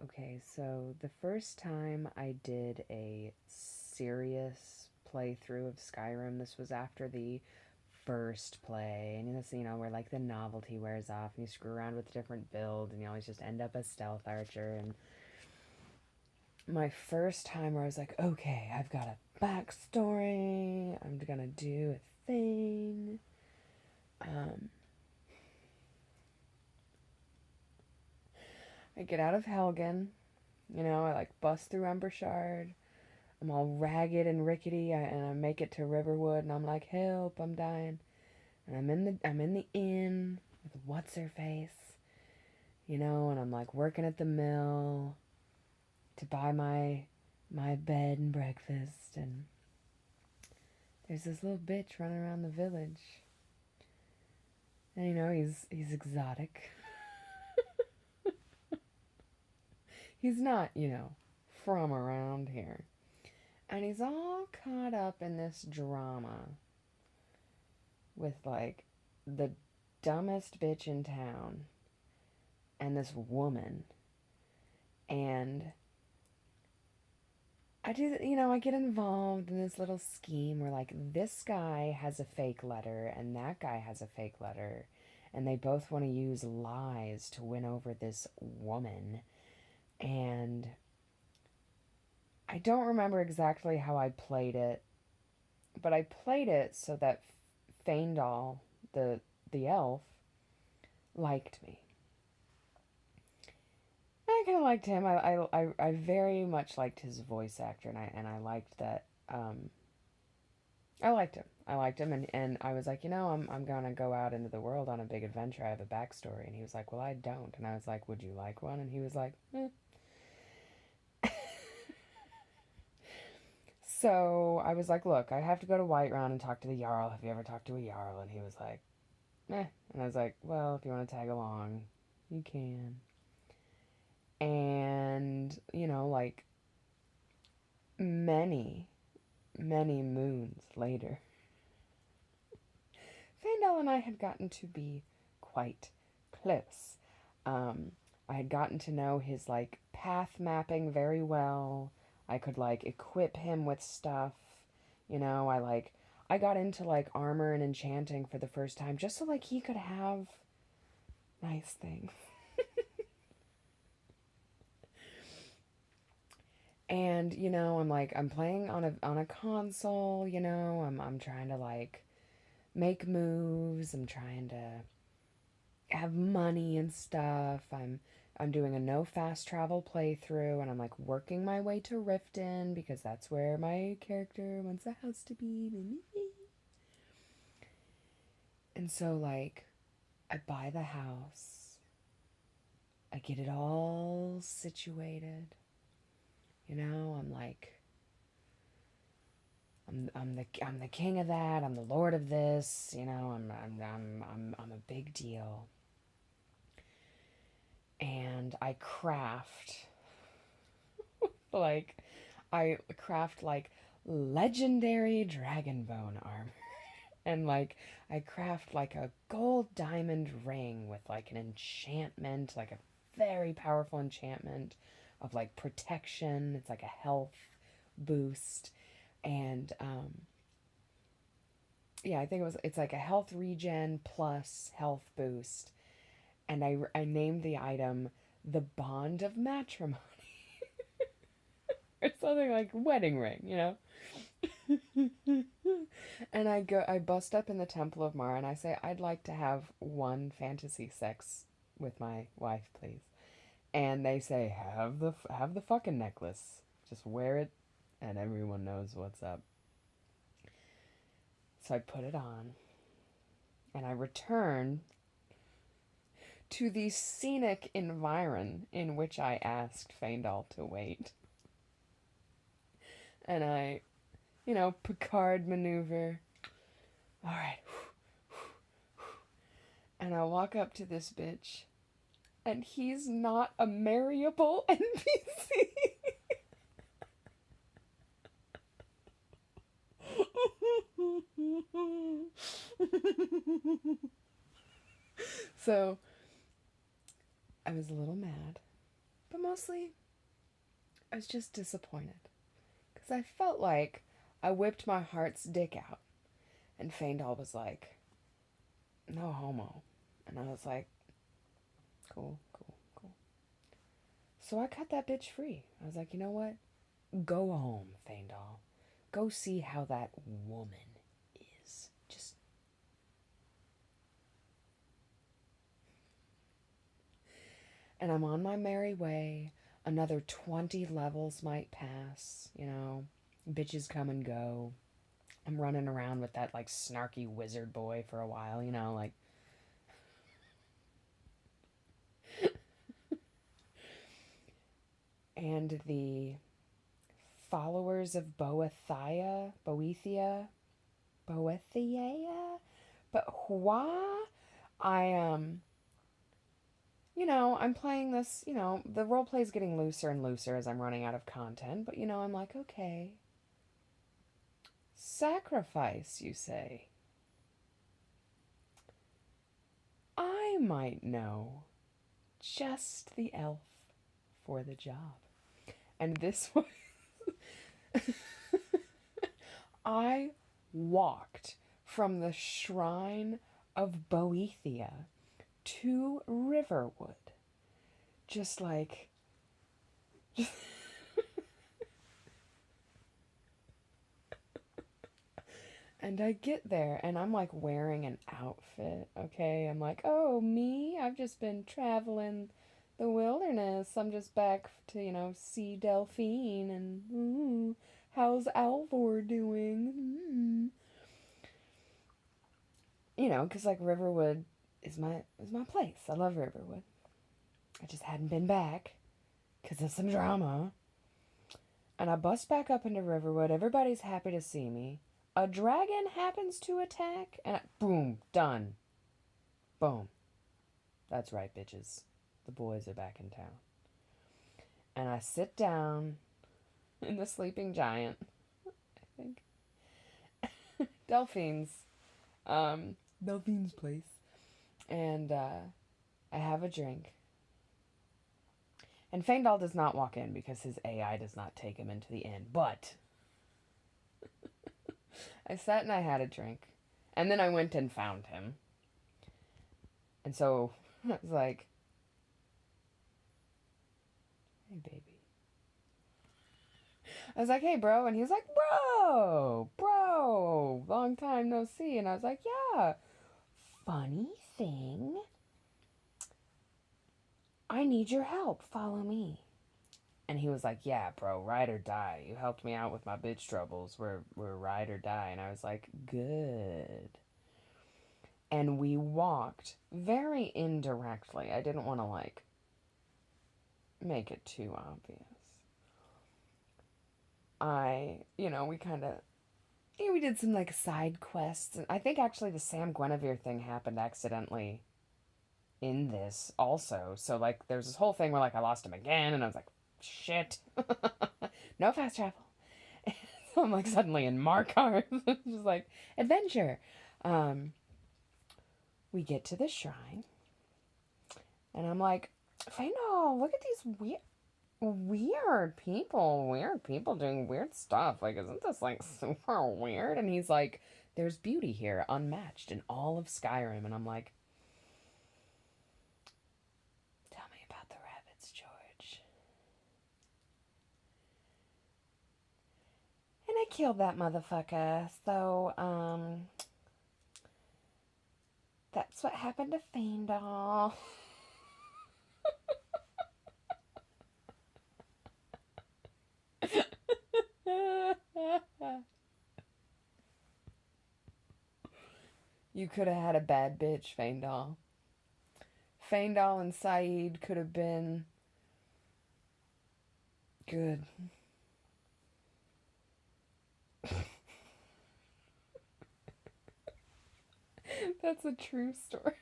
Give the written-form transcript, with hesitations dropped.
Okay, so the first time I did a serious playthrough of Skyrim, this was after the first play, and this, where like the novelty wears off, and you screw around with different builds, and you always just end up a stealth archer. And my first time where I was like, okay, I've got a backstory, I'm gonna do a thing. Um, I get out of Helgen, I like bust through Embershard. I'm all ragged and rickety, and I make it to Riverwood, and I'm like, help, I'm dying. And I'm in the inn with what's her face, and I'm like working at the mill to buy my bed and breakfast, and there's this little bitch running around the village, and he's exotic. He's not, from around here, and he's all caught up in this drama with like the dumbest bitch in town and this woman. And I get involved in this little scheme where like this guy has a fake letter and that guy has a fake letter, and they both want to use lies to win over this woman. And I don't remember exactly how I played it, but I played it so that Faendal, the elf, liked me. I kind of liked him. I very much liked his voice actor, and I liked that. I liked him. I liked him, and I was like, I'm gonna go out into the world on a big adventure. I have a backstory, and he was like, well, I don't, and I was like, would you like one? And he was like, eh. So I was like, look, I have to go to Whiterun and talk to the Jarl. Have you ever talked to a Jarl? And he was like, eh. And I was like, well, if you want to tag along, you can. And like many, many moons later, Faendal and I had gotten to be quite close. Um, I had gotten to know his like path mapping very well. I could like equip him with stuff. I got into like armor and enchanting for the first time just so like he could have nice things. And I'm playing on a console, I'm trying to like make moves. I'm trying to have money and stuff. I'm doing a no fast travel playthrough, and I'm like working my way to Riften because that's where my character wants a house to be. And so like I buy the house. I get it all situated. I'm like I'm the king of that. I'm the lord of this. I'm a big deal. And like I craft like legendary dragonbone armor. And like I craft like a gold diamond ring with like an enchantment, like a very powerful enchantment of like protection. It's like a health boost. And yeah, I think it's like a health regen plus health boost. And I named the item the Bond of Matrimony. Or something like wedding ring. And I bust up in the Temple of Mara and I say, I'd like to have one fantasy sex with my wife, please. And they say, have the fucking necklace. Just wear it and everyone knows what's up. So I put it on and I return to the scenic environ in which I asked Faendal to wait. And I, Picard maneuver. All right. And I walk up to this bitch, and he's not a marryable NPC. So I was a little mad. But mostly, I was just disappointed. Because I felt like I whipped my heart's dick out. And Faendal was like, no homo. And I was like, cool, cool, cool. So I cut that bitch free. I was like, you know what? Go home, Faendal. Go see how that woman is. Just. And I'm on my merry way. Another 20 levels might pass, you know. Bitches come and go. I'm running around with that, like, snarky wizard boy for a while, you know, like. And the followers of Boethia, but why? I, you know, I'm playing this, you know, the role play's getting looser and looser as I'm running out of content, but, you know, I'm like, okay. Sacrifice, you say? I might know just the elf for the job. And this was. I walked from the shrine of Boethia to Riverwood. Just like. And I get there and I'm like wearing an outfit, okay? I'm like, oh, me? I've just been traveling the wilderness. I'm just back to, you know, see Delphine and how's Alvor doing? You know, because like Riverwood is my place. I love Riverwood. I just hadn't been back because of some drama. And I bust back up into Riverwood. Everybody's happy to see me. A dragon happens to attack, and boom, done. Boom. That's right, bitches. The boys are back in town. And I sit down in the sleeping giant, I think. Delphine's place. And I have a drink. And Faendal does not walk in because his AI does not take him into the inn. But I sat and I had a drink. And then I went and found him. And so I was like, hey, baby. I was like, hey, bro. And he was like, bro, long time no see. And I was like, yeah, funny thing. I need your help. Follow me. And he was like, yeah, bro, ride or die. You helped me out with my bitch troubles. We're ride or die. And I was like, good. And we walked very indirectly. I didn't want to, like, make it too obvious. We kind of, we did some, like, side quests. And I think actually the Sam Guinevere thing happened accidentally in this also. So, like, there's this whole thing where, like, I lost him again. And I was like, shit. No fast travel. So I'm, like, suddenly in Markarth. Just, like, adventure. We get to the shrine. And I'm like, Faendal, look at these weird people doing weird stuff. Like, isn't this, like, super weird? And he's like, there's beauty here, unmatched in all of Skyrim. And I'm like, tell me about the rabbits, George. And I killed that motherfucker, so, that's what happened to Faendal. You could have had a bad bitch, Faendal. Faendal and Saeed could have been good. That's a true story.